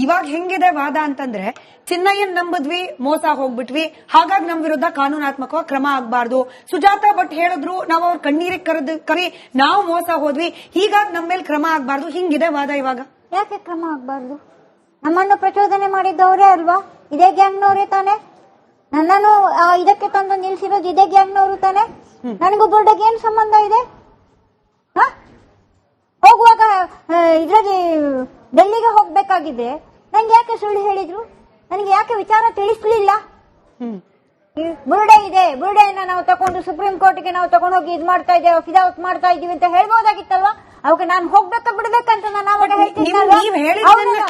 ಇವಾಗ ಹೆಂಗಿದೆ ವಾದ ಅಂತಂದ್ರೆ ಚಿನ್ನಯ್ಯನ್ ನಂಬಿದ್ವಿ, ಮೋಸ ಹೋಗ್ಬಿಟ್ವಿ, ಹಾಗಾಗಿ ನಮ್ ವಿರುದ್ಧ ಕಾನೂನಾತ್ಮಕವಾಗಿ ಕ್ರಮ ಆಗ್ಬಾರ್ದು. ಸುಜಾತಾ ಭಟ್ ಹೇಳಿದ್ರು, ನಾವು ಅವ್ರ ಕಣ್ಣೀರಿಗೆ ಕರಿ ನಾವು ಮೋಸ ಹೋದ್ವಿ, ಹೀಗಾಗಿ ನಮ್ಮ ಮೇಲೆ ಕ್ರಮ ಆಗ್ಬಾರ್ದು. ಹಿಂಗಿದೆ ವಾದ ಇವಾಗ. ಯಾಕೆ ಕ್ರಮ ಆಗ್ಬಾರ್ದು? ನಮ್ಮನ್ನು ಪ್ರಚೋದನೆ ಮಾಡಿದ್ದವರೇ ಅಲ್ವಾ? ಇದೇ ಗ್ಯಾಂಗ್ನವರೇ ತಾನೆ. ನನ್ನನ್ನು ಇದಕ್ಕೆ ತಂದು ನಿಲ್ಸಿರೋದು ಇದೇ ಗ್ಯಾಂಗ್ನವರು ತಾನೆ. ನನಗೂ ದುಡ್ಡಿಗೆ ಏನ್ ಸಂಬಂಧ ಇದೆ? ಹೋಗುವಾಗ ಇದ್ರಲ್ಲಿ ಡೆಲ್ಲಿಗೆ ಹೋಗ್ಬೇಕಾಗಿದೆ, ನಂಗೆ ಯಾಕೆ ಸುಳ್ಳು ಹೇಳಿದ್ರು? ನನಗೆ ಯಾಕೆ ವಿಚಾರ ತಿಳಿಸ್ಲಿಲ್ಲ? ಬುರುಡೆ ಇದೆ, ಬುರುಡೆಯನ್ನ ನಾವು ತಗೊಂಡು ಸುಪ್ರೀಂ ಕೋರ್ಟ್ಗೆ ನಾವು ತಗೊಂಡು ಹೋಗಿ ಇದ್ ಮಾಡ್ತಾ ಇದ್ದೇವೆ, ಫಿದಾಔಟ್ ಮಾಡ್ತಾ ಇದೀವಿ ಅಂತ ಹೇಳ್ಬೋದಾಗಿತ್ತಲ್ವಾ? ಅವಾಗ ನಾನು ಹೋಗ್ಬೇಕಾ ಬಿಡ್ಬೇಕಂತ ನಾನು ಅವಾಗ ಹೇಳ್ತೀನಿ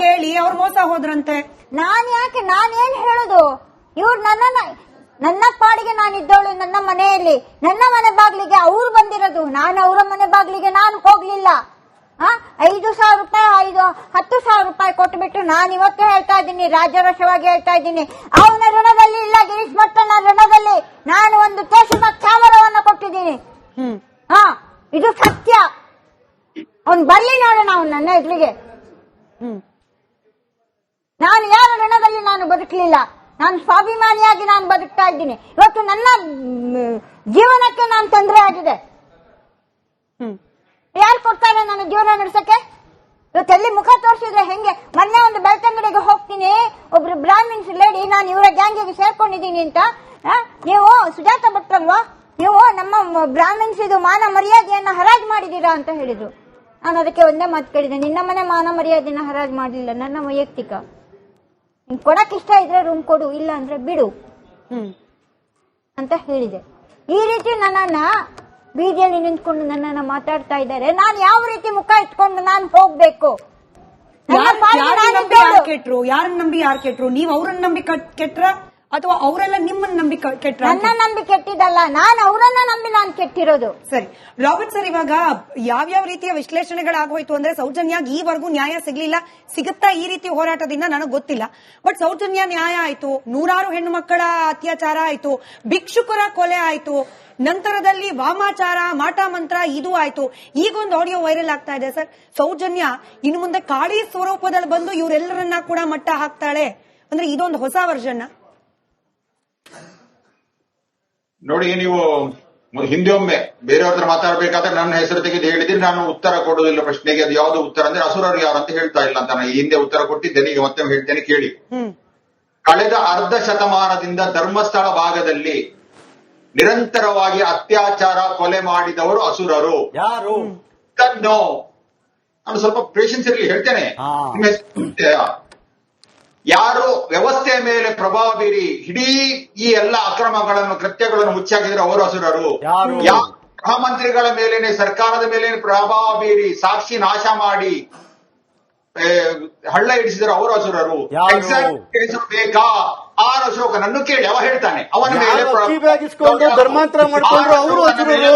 ಕೇಳಿ ಅವ್ರು ಮೋಸ ಹೋದ್ರಂತೆ. ನಾನೇನ್ ಹೇಳುದು? ಇವ್ರು ನನ್ನ ಪಾಡಿಗೆ ನಾನಿದ್ದವಳು ನನ್ನ ಮನೆಯಲ್ಲಿ, ನನ್ನ ಮನೆ ಬಾಗ್ಲಿಗೆ ಅವ್ರು ಬಂದಿರೋದು, ನಾನು ಅವರ ಮನೆ ಬಾಗ್ಲಿಗೆ ನಾನು ಹೋಗ್ಲಿಲ್ಲ. 5,000 ರೂಪಾಯಿ 10,000 ರೂಪಾಯಿ ಕೊಟ್ಟುಬಿಟ್ಟು ನಾನು ಇವತ್ತು ಹೇಳ್ತಾ ಇದ್ದೀನಿ, ರಾಜರೋಷವಾಗಿ ಹೇಳ್ತಾ ಇದ್ದೀನಿ, ಅವನ ಋಣದಲ್ಲಿ ಇಲ್ಲ, ಗಿರೀಶ್ ಭಟ್ಟನ ಋಣದಲ್ಲಿ ನಾನು ಒಂದು ಕೇಶದ ಕ್ಯಾಮರಾವನ್ನ ಕೊಟ್ಟಿದ್ದೀನಿ. ಇದು ಸತ್ಯ. ಅವ್ನು ಬರ್ಲಿ ನೋಡೋಣ ಅವ್ನು ನನ್ನ ಎದುರಿಗೆ. ನಾನು ಯಾರ ಋಣದಲ್ಲಿ ನಾನು ಬದುಕಲಿಲ್ಲ, ನಾನು ಸ್ವಾಭಿಮಾನಿಯಾಗಿ ನಾನು ಬದುಕ್ತಾ ಇದ್ದೀನಿ. ಇವತ್ತು ನನ್ನ ಜೀವನಕ್ಕೆ ನಾನು ತೊಂದರೆ ಆಗಿದೆ. ಯಾರು ಕೊಡ್ತಾರೆ ನನ್ನ ಜೀವನ ನಡೆಸಕ್ಕೆ? ಇವತ್ತು ಎಲ್ಲಿ ಮುಖ ತೋರಿಸಿದ್ರೆ ಹೆಂಗೆ? ಮೊನ್ನೆ ಒಂದು ಬೆಳ್ತಂಗಡಿಗೆ ಹೋಗ್ತೀನಿ, ಒಬ್ರು ಬ್ರಾಹ್ಮಿನ್ಸ್ ಲೇಡಿ ನಾನು ಇವರ ಗ್ಯಾಂಗಿಗೆ ಸೇರ್ಕೊಂಡಿದ್ದೀನಿ ಅಂತ, ನೀವು ಸುಜಾತಾ ಭಟ್ರಲ್ವಾ, ನೀವು ನಮ್ಮ ಬ್ರಾಹ್ಮಿನ್ಸ್ ಇದು ಮಾನ ಮರ್ಯಾದೆಯನ್ನ ಹರಾಜು ಮಾಡಿದೀರಾ ಅಂತ ಹೇಳಿದ್ರು. ನಾನು ಅದಕ್ಕೆ ಒಂದೇ ಮಾತು ಕೇಳಿದೆ, ನಿನ್ನ ಮನೆ ಮಾನ ಮರ್ಯಾದೆಯನ್ನ ಹರಾಜು ಮಾಡಲಿಲ್ಲ, ನನ್ನ ವೈಯಕ್ತಿಕ. ಕೊಡಕ್ ಇಷ್ಟ ಇದ್ರೆ ರೂಮ್ ಕೊಡು, ಇಲ್ಲ ಅಂದ್ರೆ ಬಿಡು ಅಂತ ಹೇಳಿದೆ. ಈ ರೀತಿ ನನ್ನನ್ನ ಬೀದಿಯಲ್ಲಿ ನಿಂತ್ಕೊಂಡು ನನ್ನನ್ನ ಮಾತಾಡ್ತಾ ಇದ್ದಾರೆ. ನಾನು ಯಾವ ರೀತಿ ಮುಖ ಇಟ್ಕೊಂಡು ನಾನು ಹೋಗ್ಬೇಕು? ಯಾರನ್ನ ನಂಬಿ ಯಾರು ಕೆಟ್ರು? ನೀವ್ ಅವ್ರನ್ನ ನಂಬಿ ಕೆಟ್ರ ಅಥವಾ ಅವರೆಲ್ಲ ನಿಮ್ಮನ್ನ ನಂಬಿ ಕೆಟ್ರ? ನನ್ನ ನಂಬಿ ಕೆಟ್ಟಿದ್ದಲ್ಲ, ನಾನು ಅವರನ್ನ ನಂಬಿ ನಾನು ಕೆಟ್ಟಿರೋದು. ಸರಿ ರಾಬರ್ಟ್ ಸರ್, ಇವಾಗ ಯಾವ್ಯಾವ ರೀತಿಯ ವಿಶ್ಲೇಷಣೆಗಳಾಗೋಯ್ತು ಅಂದ್ರೆ ಸೌಜನ್ಯಾಗ ಈವರೆಗೂ ನ್ಯಾಯ ಸಿಗ್ಲಿಲ್ಲ, ಸಿಗುತ್ತಾ ಈ ರೀತಿ ಹೋರಾಟದಿಂದ ನನಗೆ ಗೊತ್ತಿಲ್ಲ. ಬಟ್ ಸೌಜನ್ಯ ನ್ಯಾಯ ಆಯ್ತು, ನೂರಾರು ಹೆಣ್ಣು ಮಕ್ಕಳ ಅತ್ಯಾಚಾರ ಆಯ್ತು, ಭಿಕ್ಷುಕರ ಕೊಲೆ ಆಯ್ತು, ನಂತರದಲ್ಲಿ ವಾಮಾಚಾರ, ಮಾಟ ಮಂತ್ರ ಇದು ಆಯ್ತು, ಈಗೊಂದು ಆಡಿಯೋ ವೈರಲ್ ಆಗ್ತಾ ಇದೆ ಸರ್. ಸೌಜನ್ಯ ಇನ್ನು ಮುಂದೆ ಕಾಳಿ ಸ್ವರೂಪದಲ್ಲಿ ಬಂದು ಇವರೆಲ್ಲರನ್ನ ಕೂಡ ಮಟ್ಟ ಹಾಕ್ತಾಳೆ ಅಂದ್ರೆ ಇದೊಂದು ಹೊಸ ವರ್ಷನ್. ನೋಡಿ, ನೀವು ಹಿಂದೆ ಒಮ್ಮೆ ಬೇರೆಯವ್ರ ಮಾತಾಡ್ಬೇಕಾದ್ರೆ ನನ್ನ ಹೆಸರು ತೆಗೆದು ಹೇಳಿದ್ರೆ ನಾನು ಉತ್ತರ ಕೊಡೋದಿಲ್ಲ ಪ್ರಶ್ನೆಗೆ. ಅದು ಯಾವ್ದು ಉತ್ತರ ಅಂದ್ರೆ ಅಸುರರು ಯಾರು ಅಂತ ಹೇಳ್ತಾ ಇಲ್ಲ ಅಂತ ನಾನು ಹಿಂದೆ ಉತ್ತರ ಕೊಟ್ಟಿದ್ದೇನೆ, ಈಗ ಮತ್ತೆ ಹೇಳ್ತೇನೆ ಕೇಳಿ. ಕಳೆದ ಅರ್ಧ ಶತಮಾನದಿಂದ ಧರ್ಮಸ್ಥಳ ಭಾಗದಲ್ಲಿ ನಿರಂತರವಾಗಿ ಅತ್ಯಾಚಾರ ಕೊಲೆ ಮಾಡಿದವರು ಅಸುರರು. ಯಾರು? ನಾನು ಸ್ವಲ್ಪ ಪೇಷನ್ಸ್ ಇರಲಿ ಹೇಳ್ತೇನೆ. ಯಾರು ವ್ಯವಸ್ಥೆಯ ಮೇಲೆ ಪ್ರಭಾವ ಬೀರಿ ಇಡೀ ಈ ಎಲ್ಲ ಅಕ್ರಮಗಳನ್ನು ಕೃತ್ಯಗಳನ್ನು ಮುಚ್ಚಾಕಿದ್ರೆ ಅವರು ಅಸುರರು. ಗೃಹ ಮಂತ್ರಿಗಳ ಮೇಲೇನೆ ಸರ್ಕಾರದ ಮೇಲೆ ಪ್ರಭಾವ ಬೀರಿ ಸಾಕ್ಷಿ ನಾಶ ಮಾಡಿ ಹಳ್ಳ ಹಿಡಿಸಿದ್ರೆ ಅವರು ಅಸುರರು. ಎಕ್ಸಾಕ್ಟ್ ಬೇಕಾ? ಆರ್ ಅಶೋಕನನ್ನು ಕೇಳಿ, ಅವ ಹೇಳ್ತಾನೆ ಅವನ ಮೇಲೆ ಧರ್ಮಾಂತರ ಮಾಡ್ಕೊಂಡ್ರು ಅವರು ಅಸುರರು.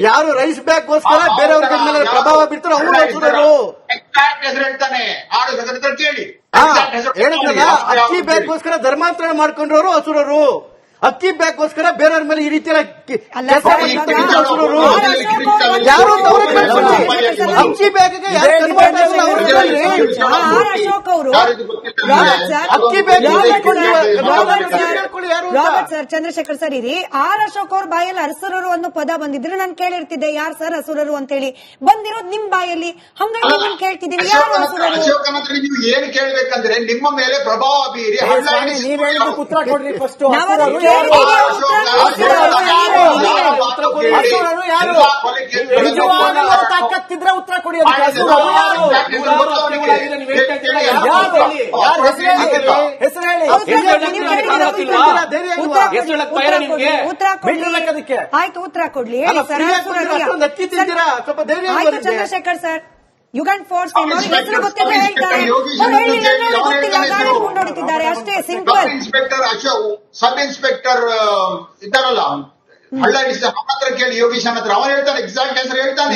ಯಾರು ರೈಸ್ ಬ್ಯಾಗ್ಗೋಸ್ಕರ ಬೇರೆಯವ್ರ ಮೇಲೆ ಪ್ರಭಾವ ಬೀರ್ತಾರೋ ಅವರು ಅಸುರರು. ಎಕ್ಸಾಕ್ಟ್ ಹೆಸರು ಹೇಳ್ತಾನೆ, ಆರ್ ಅಶೋಕನ ಕೇಳಿ. ಅಕ್ಕಿ ಬ್ಯಾಗ್ಗೋಸ್ಕರ ಧರ್ಮಾಂತರ ಮಾಡ್ಕೊಂಡ್ರವರು ಅಸುರರು. ಅಕ್ಕಿ ಬ್ಯಾಗ್ಗೋಸ್ಕರ ಬೇರೆಯವ್ರ ಮೇಲೆ ಈ ರೀತಿ ಅಸುರರು. ಯಾರು ಅಕ್ಕಿ ಬ್ಯಾಗ್ಗೆ ಅಕ್ಕಿ ಬ್ಯಾಗ್ ಸರ್, ಚಂದ್ರಶೇಖರ್ ಸರ್ ಇರಿ. ಆರ್ ಅಶೋಕ್ ಅವ್ರ ಬಾಯಲ್ಲಿ ಅಸುರರು ಅನ್ನೋ ಪದ ಬಂದಿದ್ರೆ ನಾನು ಕೇಳಿರ್ತಿದ್ದೆ, ಯಾರು ಸರ್ ಅಸುರರು ಅಂತ ಹೇಳಿ. ಬಂದಿರೋದು ನಿಮ್ ಬಾಯಲ್ಲಿ, ಹಂಗಾಗಿ ನಾನು ಕೇಳ್ತಿದ್ದೀನಿ ಯಾರು ಅಸುರರು? ನೀವು ಏನು ಕೇಳ್ಬೇಕಂದ್ರೆ ನಿಮ್ಮ ಮೇಲೆ ಪ್ರಭಾವ ಬೀರಿ ನೀವ್ ಹೇಳಿದ ಉತ್ತರ ಕೊಡ್ರಿ ಫಸ್ಟ್. ತಾಕತ್ತಿದ್ರೆ ಉತ್ತರ ಕೊಡಿ. ಹೆಸರು ಹೇಳಿ. ಆಯ್ತು, ಉತ್ತರ ಕೊಡ್ಲಿ. Chandrashekhar sir, you can force ಹೆಸರು ಗೊತ್ತಿಲ್ಲ ಹೇಳ್ತಾರೆ, ಹೊಡಿತಿದ್ದಾರೆ ಅಷ್ಟೇ, ಸಿಂಪಲ್. ಸಬ್ ಇನ್ಸ್ಪೆಕ್ಟರ್ ಇದ್ದಾರಲ್ಲ ಹಳ್ಳ ಹಿಡಿಸಿದ ಹತ್ರ ಕೇಳಿ, ಯೋಗೀಶನ್ ಹತ್ರ ಅವನು ಹೇಳ್ತಾನೆ, ಎಕ್ಸಾಕ್ಟ್ ಹೆಸರು ಹೇಳ್ತಾನೆ.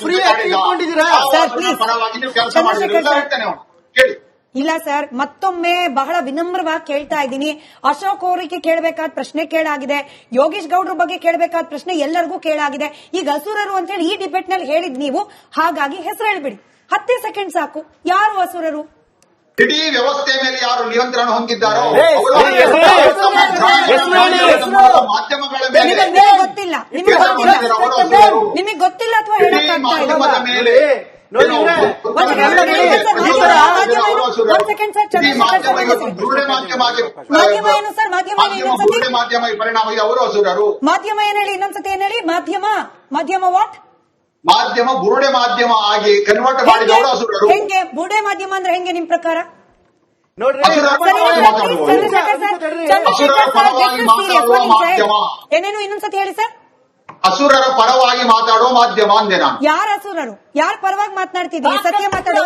ಫ್ರೀ ಆಗಿ ಪರವಾಗಿ ನೀವು ಕೆಲಸ ಮಾಡಿದ್ರೆ ಹೇಳ್ತಾನೆ ಅವನು ಕೇಳಿ. ಇಲ್ಲ ಸರ್, ಮತ್ತೊಮ್ಮೆ ಬಹಳ ವಿನಮ್ರವಾಗಿ ಕೇಳ್ತಾ ಇದ್ದೀನಿ. ಅಶೋಕ್ ಅವರಿಗೆ ಕೇಳಬೇಕಾದ ಪ್ರಶ್ನೆ ಕೇಳಾಗಿದೆ, ಯೋಗೇಶ್ ಗೌಡ್ರ ಬಗ್ಗೆ ಕೇಳಬೇಕಾದ ಪ್ರಶ್ನೆ ಎಲ್ಲರಿಗೂ ಕೇಳಾಗಿದೆ. ಈಗ ಅಸುರರು ಅಂತ ಹೇಳಿ ಈ ಡಿಬೇಟ್ ನಲ್ಲಿ ಹೇಳಿದ್ ನೀವು, ಹಾಗಾಗಿ ಹೆಸರು ಹೇಳ್ಬಿಡಿ. 10 ಸೆಕೆಂಡ್ ಸಾಕು. ಯಾರು ಅಸುರರು? ಇಡೀ ವ್ಯವಸ್ಥೆ ಮೇಲೆ ಯಾರು ನಿಯಂತ್ರಣ ಹೊಂದಿದ್ದಾರೋ ಮಾಧ್ಯಮಗಳ ಮೇಲೆ ಗೊತ್ತಿಲ್ಲ, ನಿಮಗೆ ಗೊತ್ತಿಲ್ಲ ಅಥವಾ ಹೇಳಕ್ಕಾಗ್ತಾ ಇಲ್ಲ? ಮಾಧ್ಯಮ ಪರಿಣಾಮ ಅವರು ಹಸುರರು. ಮಾಧ್ಯಮ ಏನ್ ಹೇಳಿ? ಇನ್ನೊಂದ್ಸತಿ ಏನ್ ಹೇಳಿ? ಮಾಧ್ಯಮ ವಾಟ್? ಮಾಧ್ಯಮ ಬುರುಡೆ ಮಾಧ್ಯಮ ಆಗಿ ಕನ್ವರ್ಟ್ ಮಾಡಿದವರು ಹಸುರರು. ಹೆಂಗೆ ಬುರುಡೆ ಮಾಧ್ಯಮ ಅಂದ್ರೆ ಹೆಂಗೆ ನಿಮ್ ಪ್ರಕಾರ? ನೋಡ್ರಿ, ಏನೇನು ಇನ್ನೊಂದ್ಸತಿ ಹೇಳಿ ಸರ್. ಅಸುರರ ಪರವಾಗಿ ಮಾತಾಡುವ ಮಾಧ್ಯಮ ಅಂದೆ ನಾನು. ಯಾರ ಅಸುರರು? ಯಾರ ಪರವಾಗಿ ಮಾತನಾಡ್ತಿದ್ದೀವಿ? ಸತ್ಯ ಮಾತಾಡೋ.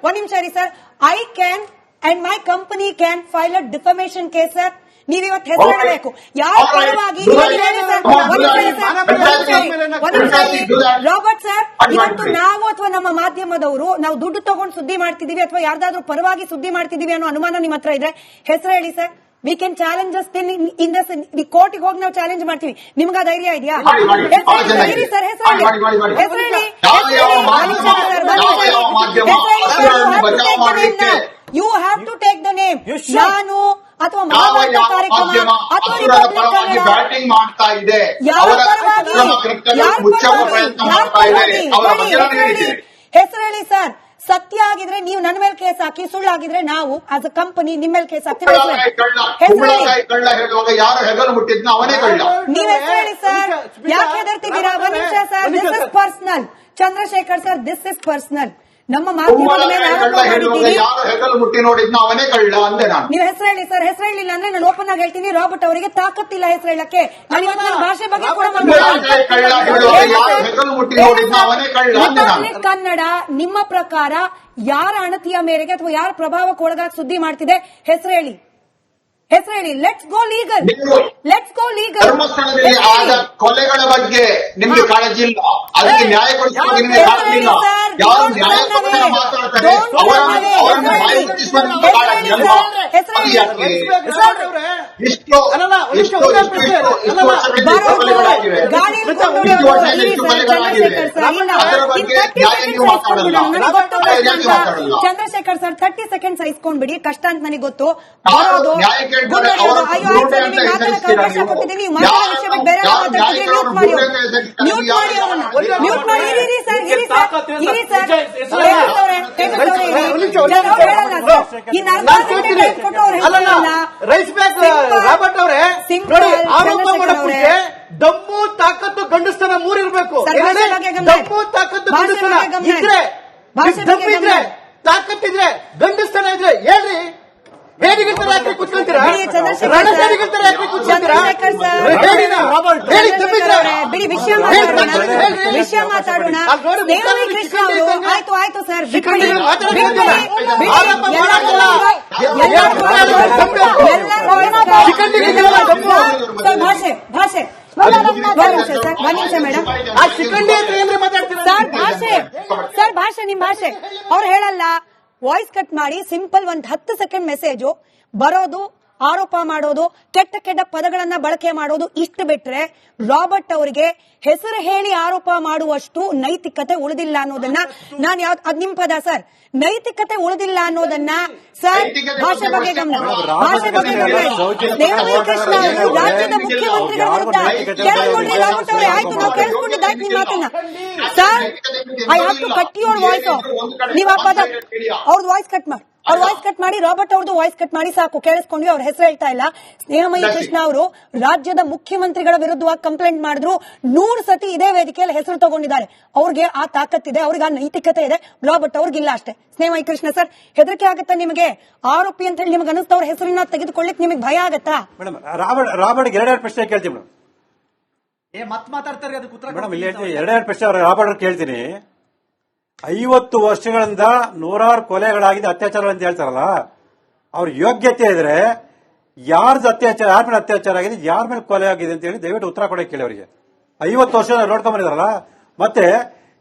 ಒಂದ್ ನಿಮಿಷ ಇರಿ sir. I can and my company can file a defamation case sir. ನೀವಿವತ್ತು ಹೆಸರು ಹೇಳಬೇಕು. ಯಾರ ಪರವಾಗಿ? ರಾಬರ್ಟ್ ಸರ್, ಇವತ್ತು ನಾವು ಅಥವಾ ನಮ್ಮ ಮಾಧ್ಯಮದವರು ನಾವು ದುಡ್ಡು ತಗೊಂಡು ಸುದ್ದಿ ಮಾಡ್ತಿದೀವಿ ಅಥವಾ ಯಾರ್ದಾದ್ರೂ ಪರವಾಗಿ ಸುದ್ದಿ ಮಾಡ್ತಿದೀವಿ ಅನ್ನೋ ಅನುಮಾನ ನಿಮ್ಮ ಹತ್ರ ಇದ್ರೆ ಹೆಸರು ಹೇಳಿ sir. We can challenge in the ಕೋರ್ಟಿಗೆ ಹೋಗಿ ನಾವು ಚಾಲೆಂಜ್ ಮಾಡ್ತೀವಿ. ನಿಮ್ಗೆ ಧೈರ್ಯ ಇದೆಯಾ? ಹೇಳಿ ಸರ್, ಹೆಸರು ಹೇಳಿ. You have to take the name. ನಾನು ಅಥವಾ ಕಾರ್ಯಕ್ರಮ ಅಥವಾ ಬ್ಯಾಟಿಂಗ್ ಮಾಡ್ತಾ ಇದೆ, ಹೆಸರು ಹೇಳಿ ಸರ್. ಸತ್ಯ ಆಗಿದ್ರೆ ನೀವು ನನ್ನ ಮೇಲೆ ಕೇಸ್ ಹಾಕಿ, ಸುಳ್ಳಾಗಿದ್ರೆ ನಾವು ಆಸ್ ಅ ಕಂಪನಿ ನಿಮ್ಮ ಮೇಲೆ ಕೇಸ್ ಹಾಕ್ತೀವಿ. ಕಳ್ಳ ಹೇಳುವಾಗ ಯಾರು ಹೆಗಲು ಮುಟ್ಟಿದ್ನ ಅವನೇ ಕಳ್ಳ. ನೀವು ಹೆಸರು ಹೇಳಿ ಸರ್. ಯಾಕೆ ಹೆದರ್ತಿದ್ದೀರಾ? ಒಂದ್ ನಿಮಿಷ sir. This is personal. Chandrashekhar sir, this is personal. ನಮ್ಮ ಮಾಧ್ಯಮದ ಮೇಲೆ ಯಾರು ಹೆಗಲು ಮುಟ್ಟಿ ನೋಡಿದ್ನ ಅವನೇ ಕಳ್ಳ ಅಂದೆ ನಾನು. ನೀವು ಹೆಸರು ಹೇಳಿ ಸರ್. ಹೆಸರು ಹೇಳಿಲ್ಲ ಅಂದ್ರೆ ನಾನು ಓಪನ್ ಆಗಿ ಹೇಳ್ತೀನಿ, ರಾಬರ್ಟ್ ಅವರಿಗೆ ತಾಕತ್ತಿಲ್ಲ ಹೆಸರು ಹೇಳಕ್ಕೆ. ನಾನು ಇವತ್ತು ಭಾಷೆ ಬಗ್ಗೆ ಕೂಡ ಕನ್ನಡ ನಿಮ್ಮ ಪ್ರಕಾರ ಯಾರ ಅಣತಿಯ ಮೇರೆಗೆ ಅಥವಾ ಯಾರ ಪ್ರಭಾವಕ್ಕೆ ಒಳಗಾಗಿ ಸುದ್ದಿ ಮಾಡ್ತಿದೆ? ಹೆಸರು ಹೇಳಿ. Let's go legal. ಧರ್ಮಸ್ಥಳದಲ್ಲಿ ಆದ ಕೊಲೆಗಳ ಬಗ್ಗೆ ನಿಮ್ಗೆ ಕಾಳಜಿ ಇಲ್ಲ, ಅದಕ್ಕೆ ನ್ಯಾಯ ಕೊಡಿಸುವ ನಿಮಗೆ ಕಾಳಜಿ ಇಲ್ಲ. ಯಾರು ನ್ಯಾಯ ಮಾತಾಡ್ತಾರೆ ಅವರನ್ನು ಕಾಳಜಿ ಅಲ್ವಾ? ಚಂದ್ರಶೇಖರ್ ಸರ್ 30 ಸೆಕೆಂಡ್ಸ್ ಇಸ್ಕೊಂಡ್ಬಿಡಿ. ಕಷ್ಟ ಅಂತ ನನಗೆ ಗೊತ್ತು. ಬರೋದು ರೈಸ್ ಬ್ಯಾಗ್ ರಾಬರ್ಟ್ ಅವರೇ, ಆರೋಪ ಮಾಡೋಕೆ ದಮ್ಮು ತಾಕತ್ತು ಗಂಡಸ್ತನ 3 ಇರಬೇಕು. ದಮ್ಮು ತಾಕತ್ತು ಗಂಡಸ್ತನ ಇದ್ರೆ, ದಮ್ಮಿದ್ರೆ, ತಾಕತ್ತಿದ್ರೆ, ಗಂಡಸ್ತನ ಇದ್ರೆ ಹೇಳ್ರಿ. ಬೇಡಿಗಿರ್ತಾರೆ ಯಾಕೆ ಕೂತ್ಕೊಂತೀರಾ? ರಣಸೇರಿಗಿರ್ತಾರೆ ಯಾಕೆ ಕೂತ್ಕೊಂತೀರಾ? ಹೇಳಿ, ಬಿಡಿ, ವಿಷಯ ಮಾತಾಡೋಣ. ಆಯ್ತು ಸರ್. ಭಾಷೆ ಒಂದ್ ನಿಮಿಷ ಮೇಡಮ್. ಸರ್ ಭಾಷೆ ನಿಮ್ ಭಾಷೆ ಅವ್ರು ಹೇಳಲ್ಲ. ವಾಯ್ಸ್ ಕಟ್ ಮಾಡಿ ಸಿಂಪಲ್ 10 ಸೆಕೆಂಡ್ ಮೆಸೇಜು ಬರೋದು, ಆರೋಪ ಮಾಡೋದು, ಕೆಟ್ಟ ಪದಗಳನ್ನ ಬಳಕೆ ಮಾಡೋದು, ಇಷ್ಟು ಬಿಟ್ರೆ ರಾಬರ್ಟ್ ಅವರಿಗೆ ಹೆಸರು ಹೇಳಿ ಆರೋಪ ಮಾಡುವಷ್ಟು ನೈತಿಕತೆ ಉಳಿದಿಲ್ಲ ಅನ್ನೋದನ್ನ ನಾನು ಅದ್ ನಿಮ್ ಪದ ಸರ್. ನೈತಿಕತೆ ಉಳಿದಿಲ್ಲ ಅನ್ನೋದನ್ನ ಸರ್, ಭಾಷೆ ಬಗ್ಗೆ ಗಮನ. ಕೃಷ್ಣ ಅವರು ರಾಜ್ಯದ ಮುಖ್ಯಮಂತ್ರಿಗಳ ವಿರುದ್ಧ ಕೇಳಿಕೊಂಡ್ರೆ ರಾಬರ್ಟ್ ಅವರೇ, ಆಯ್ತು ನಾವು ಕೇಳಿಸ್ಕೊಂಡಿದ್ದಾಯ್ತು ನಿಮ್ಮ ಮಾತನ್ನ sir. I have to cut your voice off. ನೀವು ಆ ಪದ ಅವ್ರದ್ದು ವಾಯ್ಸ್ ಕಟ್ ಮಾಡಿ ರಾಬರ್ಟ್ ಅವ್ರದ್ದು ವಾಯ್ಸ್ ಕಟ್ ಮಾಡಿ ಸಾಕು. ಕೇಳಿಸ್ಕೊಂಡ್ವಿ. ಅವ್ರ ಹೆಸರು ಹೇಳ್ತಾ ಇಲ್ಲ. ಸ್ನೇಹಮಯಿ ಕೃಷ್ಣ ಅವರು ರಾಜ್ಯದ ಮುಖ್ಯಮಂತ್ರಿಗಳ ವಿರುದ್ಧವಾಗಿ ಕಂಪ್ಲೇಂಟ್ ಮಾಡಿದ್ರು. 100 ಸತಿ ಇದೇ ವೇದಿಕೆಯಲ್ಲಿ ಹೆಸರು ತಗೊಂಡಿದ್ದಾರೆ. ಅವ್ರಿಗೆ ಆ ತಾಕತ್ತಿದೆ, ಅವ್ರಿಗೆ ಆ ನೈತಿಕತೆ ಇದೆ. ರಾಬರ್ಟ್ ಅವ್ರಿಗಿಲ್ಲ ಅಷ್ಟೇ. ಸ್ನೇಹಮಯಿ ಕೃಷ್ಣ ಸರ್, ಹೆದರಿಕೆ ಆಗತ್ತಾ ನಿಮಗೆ? ಆರೋಪಿ ಅಂತ ಹೇಳಿ ನಿಮ್ಗೆ ಅನಿಸ್ತವ್ರ ಹೆಸರನ್ನ ತೆಗೆದುಕೊಳ್ಳಿಕ್ ನಿಮಗೆ ಭಯ ಆಗತ್ತಾ? ಮೇಡಮ್, ರಾಬರ್ಟ್ 2 ಪ್ರಶ್ನೆ ಕೇಳ್ತೀವಿ ಮೇಡಮ್. ಮಾತಾಡ್ತಾರೆ ಅದಕ್ಕೆ ಉತ್ತರ ಮೇಡಮ್, ಇಲ್ಲಿ 2 ಪ್ರಶ್ನೆ ರಾಬರ್ಟ್ ಕೇಳ್ತೀನಿ. 50 ವರ್ಷಗಳಿಂದ 100 ಕೊಲೆಗಳಾಗಿದೆ, ಅತ್ಯಾಚಾರ ಅಂತ ಹೇಳ್ತಾರಲ್ಲ, ಅವ್ರ ಯೋಗ್ಯತೆ ಇದ್ರೆ ಯಾರ್ದು ಅತ್ಯಾಚಾರ, ಯಾರ ಮೇಲೆ ಅತ್ಯಾಚಾರ ಆಗಿದೆ, ಯಾರ ಮೇಲೆ ಕೊಲೆ ಆಗಿದೆ ಅಂತ ಹೇಳಿ ದಯವಿಟ್ಟು ಉತ್ತರ ಕೊಡಕ್ಕೆ ಕೇಳಿ ಅವರಿಗೆ. 50 ವರ್ಷ ನೋಡ್ಕೊಂಡ್ ಬಂದಿದಾರಲ್ಲ. ಮತ್ತೆ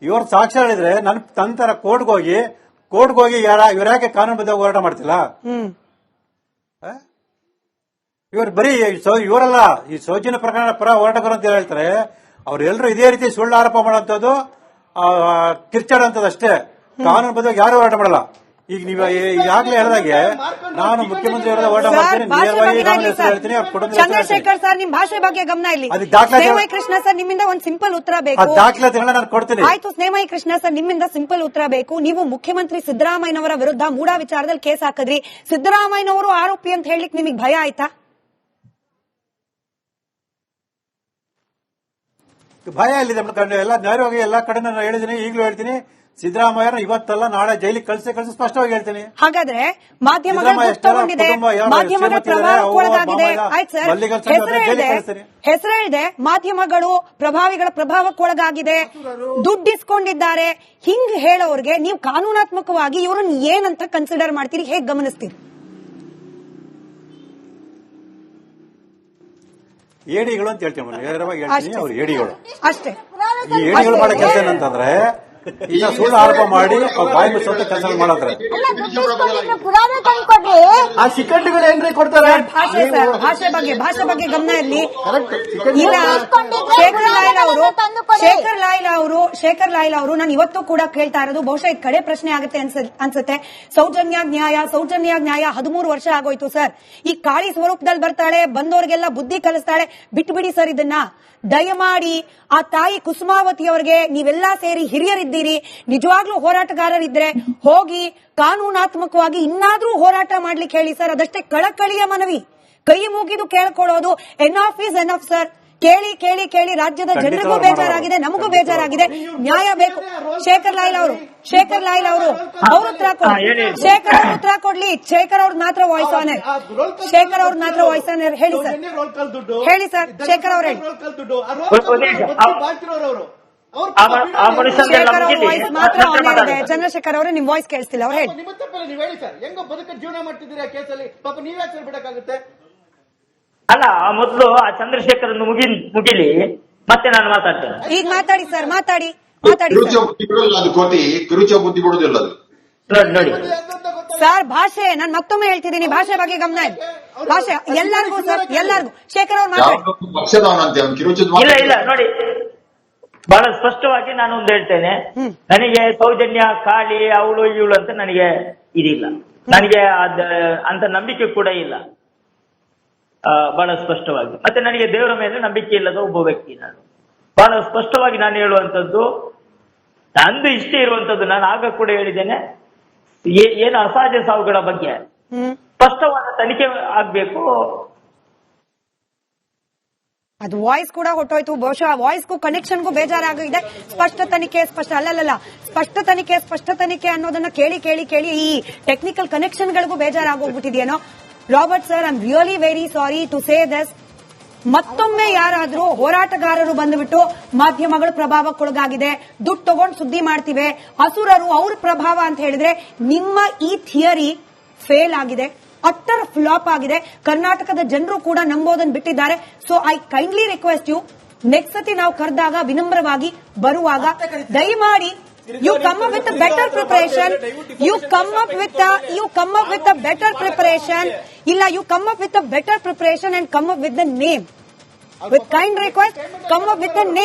ಇವ್ರ ಸಾಕ್ಷ್ಯ ಹೇಳಿದ್ರೆ ನನ್ನ ತರ ಕೋರ್ಟ್ಗೆ ಹೋಗಿ ಕೋರ್ಟ್ಗೆ ಹೋಗಿ ಇವ್ರ ಯಾಕೆ ಕಾನೂನುಬದ್ಧ ಹೋರಾಟ ಮಾಡ್ತಿಲ್ಲ? ಇವ್ರು ಬರೀ ಇವರಲ್ಲ, ಈ ಸೌಜನ್ಯ ಪ್ರಕರಣ ಪರ ಹೋರಾಟಗಾರರು ಅಂತ ಹೇಳ್ತಾರೆ. ಅವ್ರೆಲ್ಲರೂ ಇದೇ ರೀತಿ ಸುಳ್ಳು ಆರೋಪ ಮಾಡುವಂತದ್ದು, ಕಿರ್ಚಾಡುವಂತದ್ದು ಅಷ್ಟೇ. ಕಾನೂನುಬದ್ಧವಾಗಿ ಯಾರು ಹೋರಾಟ ಮಾಡಲ್ಲ. ಈಗ ನೀವು ಈಗಾಗಲೇ ಹೇಳಿದಾಗೆ ನಾನು ಮುಖ್ಯಮಂತ್ರಿ ವಿರುದ್ಧ ಹೋರಾಟ ಮಾಡ್ತೀನಿ, ನೇರವಾಗಿ ನಾನು ಹೆಸರು ಹೇಳ್ತೀನಿ, ಅವ್ರ ಕುಟುಂಬ ಚಂದ್ರಶೇಖರ್ ಸರ್, ನಿಮ್ ಭಾಷೆ ಬಗ್ಗೆ ಗಮನ ಇಲ್ಲಿ. ಅದಕ್ಕೆ ದಾಖಲಾತಿ ಸ್ನೇಹಮಯಿ ಕೃಷ್ಣ ಸರ್, ನಿಮ್ಮಿಂದ ಒಂದು ಸಿಂಪಲ್ ಉತ್ತರ ಬೇಕು. ದಾಖಲಾತಿಗಳನ್ನ ನಾನು ಕೊಡ್ತೀನಿ. ಆಯ್ತು ಸ್ನೇಹಮಯಿ ಕೃಷ್ಣ ಸರ್, ನಿಮ್ಮಿಂದ ಸಿಂಪಲ್ ಉತ್ತರ ಬೇಕು. ನೀವು ಮುಖ್ಯಮಂತ್ರಿ ಸಿದ್ದರಾಮಯ್ಯನವರ ವಿರುದ್ಧ ಮೂಡಾ ವಿಚಾರದಲ್ಲಿ ಕೇಸ್ ಹಾಕಿದ್ರಿ. ಸಿದ್ದರಾಮಯ್ಯನವರು ಆರೋಪಿ ಅಂತ ಹೇಳಲಿಕ್ಕೆ ನಿಮಗೆ ಭಯ ಆಯ್ತಾ? ಭಯ ಎಲ್ಲಿದೆ? ಎಲ್ಲ ನೇರವಾಗಿ ಎಲ್ಲ ಕಡೆ ನಾನು ಹೇಳಿದ್ದೀನಿ, ಈಗಲೂ ಹೇಳ್ತೀನಿ. ಸಿದ್ದರಾಮಯ್ಯ ಇವತ್ತಲ್ಲ ನಾಳೆ ಜೈಲಿಗೆ ಕಳಿಸಿ ಸ್ಪಷ್ಟವಾಗಿ ಹೇಳ್ತೀನಿ. ಹಾಗಾದ್ರೆ ಮಾಧ್ಯಮಗಳ ಮಾಧ್ಯಮಗಳ ಪ್ರಭಾವಕ್ಕೊಳಗಾಗಿದೆ. ಆಯ್ತು ಸರ್, ಹೆಸರು ಹೇಳಿದೆ ಮಾಧ್ಯಮಗಳು ಪ್ರಭಾವಿಗಳ ಪ್ರಭಾವಕ್ಕೊಳಗಾಗಿದೆ, ದುಡ್ಡಿಸ್ಕೊಂಡಿದ್ದಾರೆ. ಹಿಂಗ್ ಹೇಳೋರ್ಗೆ ನೀವು ಕಾನೂನಾತ್ಮಕವಾಗಿ ಇವ್ರನ್ನ ಏನಂತ ಕನ್ಸಿಡರ್ ಮಾಡ್ತೀರಿ, ಹೇಗ್ ಗಮನಿಸ್ತೀರಿ? ಏಡಿಗಳು ಅಂತ ಹೇಳ್ತೀನಿ, ನೇರವಾಗಿ ಹೇಳ್ತೀನಿ, ಅವ್ರು ಏಡಿಗಳು ಅಷ್ಟೇ. ಈ ಏಡಿಗಳು ಮಾಡೋ ಕೆಲಸ ಏನಂತಂದ್ರೆ ಈಗ ಸುಳ್ಳು ಆರೋಪ ಮಾಡಿ ಬಾಯಿ ಮುಚ್ಚುವಂತ ಕೆಲಸ ಮಾಡಿದ್ರೆ ಪುರಾವೆ ತಂದ್ಕೊಡ್ರಿ. ಆ ಸಿಕ್ಕಂಡುಗಳು ಏನ್ರಿ ಕೊಡ್ತಾರೆ? ಭಾಷೆ ಬಗ್ಗೆ ಗಮನ ಇರಲಿ. ಈಗ ಶೇಖರ್ ಲಾಯ್ಲ್ ಅವರು ನಾನು ಇವತ್ತು ಕೂಡ ಕೇಳ್ತಾ ಇರೋದು, ಬಹುಶಃ ಇದು ಕಡೆ ಪ್ರಶ್ನೆ ಆಗುತ್ತೆ ಅನ್ಸುತ್ತೆ. ಸೌಜನ್ಯ ನ್ಯಾಯ 13 ವರ್ಷ ಆಗೋಯ್ತು ಸರ್. ಈ ಕಾಳಿ ಸ್ವರೂಪದಲ್ಲಿ ಬರ್ತಾಳೆ, ಬಂದವರಿಗೆಲ್ಲ ಬುದ್ಧಿ ಕಲಿಸ್ತಾಳೆ. ಬಿಟ್ಬಿಡಿ ಸರ್ ಇದನ್ನ. ದಯಮಾಡಿ ಆ ತಾಯಿ ಕುಸುಮಾವತಿ ಅವರಿಗೆ ನೀವೆಲ್ಲಾ ಸೇರಿ ಹಿರಿಯರಿದ್ದೀರಿ, ನಿಜವಾಗ್ಲೂ ಹೋರಾಟಗಾರರಿದ್ರೆ ಹೋಗಿ ಕಾನೂನಾತ್ಮಕವಾಗಿ ಇನ್ನಾದ್ರೂ ಹೋರಾಟ ಮಾಡ್ಲಿಕ್ಕೆ ಹೇಳಿ ಸರ್. ಅದಷ್ಟೇ ಕಳಕಳಿಯ ಮನವಿ, ಕೈ ಮುಗಿದು ಕೇಳ್ಕೊಳ್ಳೋದು. Enough is enough sir. ಕೇಳಿ ಕೇಳಿ ಕೇಳಿ ರಾಜ್ಯದ ಜನರಿಗೂ ಬೇಜಾರಾಗಿದೆ, ನಮಗೂ ಬೇಜಾರಾಗಿದೆ. ನ್ಯಾಯ ಬೇಕು. ಶೇಖರ್ ಲಾಯ್ಲ್ ಅವರು ಉತ್ತರ ಕೊಡ್ಲಿ. ಶೇಖರ್ ಅವ್ರ ಮಾತ್ರ ವಾಯ್ಸ್ ಆನ್ ಏರ್. ಹೇಳಿ ಸರ್ ಶೇಖರ್ ಅವ್ರ ಹೇಳಿ. ಶೇಖರ್ ಅವ್ರ ವಾಯ್ಸ್ ಮಾತ್ರ ಆನ್ ಏರ್ ಇದೆ. ಚಂದ್ರಶೇಖರ್ ಅವರೇ ನಿಮ್ ವಾಯ್ಸ್ ಕೇಳಿಸ್ತಿಲ್ಲ, ಅವ್ರು ಹೇಳಿ. ನೀವು ಹೇಳಿ ಸರ್, ಹೆಂಗೋ ಬದುಕ ಜೀವನ ಮಾಡ್ತಿದ್ದೀರಾ ಕೇಸಲ್ಲಿ, ಪಾಪ ನೀವೇ ಬಿಡಕ್ಕಾಗುತ್ತೆ? ಅಲ್ಲ, ಮೊದಲು ಆ ಚಂದ್ರಶೇಖರ್ ಮುಗಿಲಿ, ಮತ್ತೆ ನಾನು ಮಾತಾಡ್ತೇನೆ. ಈಗ ಮಾತಾಡಿ ಸರ್, ಮಾತಾಡಿ. ಅದು ಕೋತಿ ಕಿರುಚ ಬುದ್ಧಿ ಬಿಡುದಿಲ್ಲ ಅದು. ನೋಡಿ ಸರ್, ಭಾಷೆ ನಾನು ಮತ್ತೊಮ್ಮೆ ಹೇಳ್ತಿದ್ದೀನಿ, ಭಾಷೆ ಬಗ್ಗೆ ಗಮನ ಇದೆ. ಭಾಷೆ ಎಲ್ಲರಿಗೂ ಸರ್, ಎಲ್ಲರಿಗೂ. ಶೇಖರ್ ಅವ್ರು ಮಾತಾಡಿ. ಪಕ್ಷದವನಂತೆ ಅವ್ನು ಕಿರುಚದ ಇಲ್ಲ ನೋಡಿ, ಬಹಳ ಸ್ಪಷ್ಟವಾಗಿ ನಾನು ಒಂದು ಹೇಳ್ತೇನೆ. ನನಗೆ ಸೌಜನ್ಯ, ಕಾಳಿ, ಅವಳು ಇವಳು ಅಂತ ನನಗೆ ಇದಿಲ್ಲ. ನನಗೆ ಅಂತ ನಂಬಿಕೆ ಕೂಡ ಇಲ್ಲ, ಬಹಳ ಸ್ಪಷ್ಟವಾಗಿ. ಮತ್ತೆ ನನಗೆ ದೇವರ ಮೇಲೆ ನಂಬಿಕೆ ಇಲ್ಲದ ಒಬ್ಬ ವ್ಯಕ್ತಿ ನಾನು. ಬಹಳ ಸ್ಪಷ್ಟವಾಗಿ ನಾನು ಹೇಳುವಂತದ್ದು, ನಂದು ಇಷ್ಟ ಇರುವಂತದ್ದು, ನಾನು ಆಗ ಕೂಡ ಹೇಳಿದ್ದೇನೆ, ಏನು ಅಸಹಜ ಸಾವುಗಳ ಬಗ್ಗೆ ಸ್ಪಷ್ಟವಾದ ತನಿಖೆ ಆಗ್ಬೇಕು. ಅದು ವಾಯ್ಸ್ ಕೂಡ ಹೊಟ್ಟೋಯ್ತು. ಬಹುಶಃ ವಾಯ್ಸ್ಗೂ ಕನೆಕ್ಷನ್ಗೂ ಬೇಜಾರಾಗಿದೆ. ಸ್ಪಷ್ಟ ತನಿಖೆ ಸ್ಪಷ್ಟ ತನಿಖೆ ಅನ್ನೋದನ್ನ ಕೇಳಿ ಕೇಳಿ ಕೇಳಿ ಈ ಟೆಕ್ನಿಕಲ್ ಕನೆಕ್ಷನ್ಗಳಿಗೂ ಬೇಜಾರಾಗೋಗ್ಬಿಟ್ಟಿದೆಯೇನೋ. Robert sir, I am really very sorry to say this. ಮತ್ತೊಮ್ಮೆ ಯಾರಾದ್ರೂ ಹೋರಾಟಗಾರರು ಬಂದುಬಿಟ್ಟು ಮಾಧ್ಯಮಗಳ ಪ್ರಭಾವಕ್ಕೊಳಗಾಗಿದೆ, ದುಡ್ಡು ತಗೊಂಡು ಸುದ್ದಿ ಮಾಡ್ತಿವೆ, ಅಸುರರು ಅವ್ರ ಪ್ರಭಾವ ಅಂತ ಹೇಳಿದ್ರೆ ನಿಮ್ಮ ಈ ಥಿಯರಿ ಫೇಲ್ ಆಗಿದೆ, ಅಟ್ಟರ್ ಫ್ಲಾಪ್ ಆಗಿದೆ. ಕರ್ನಾಟಕದ ಜನರು ಕೂಡ ನಂಬೋದನ್ನು ಬಿಟ್ಟಿದ್ದಾರೆ. So I kindly request you, next ಸತಿ ನಾವು ಕರೆದಾಗ ವಿನಮ್ರವಾಗಿ ಬರುವಾಗ ದಯಮಾಡಿ you come up with a better preparation. You come up with a better preparation. Illa, you come up with a better preparation and come up with the name. With kind request, come up with the name.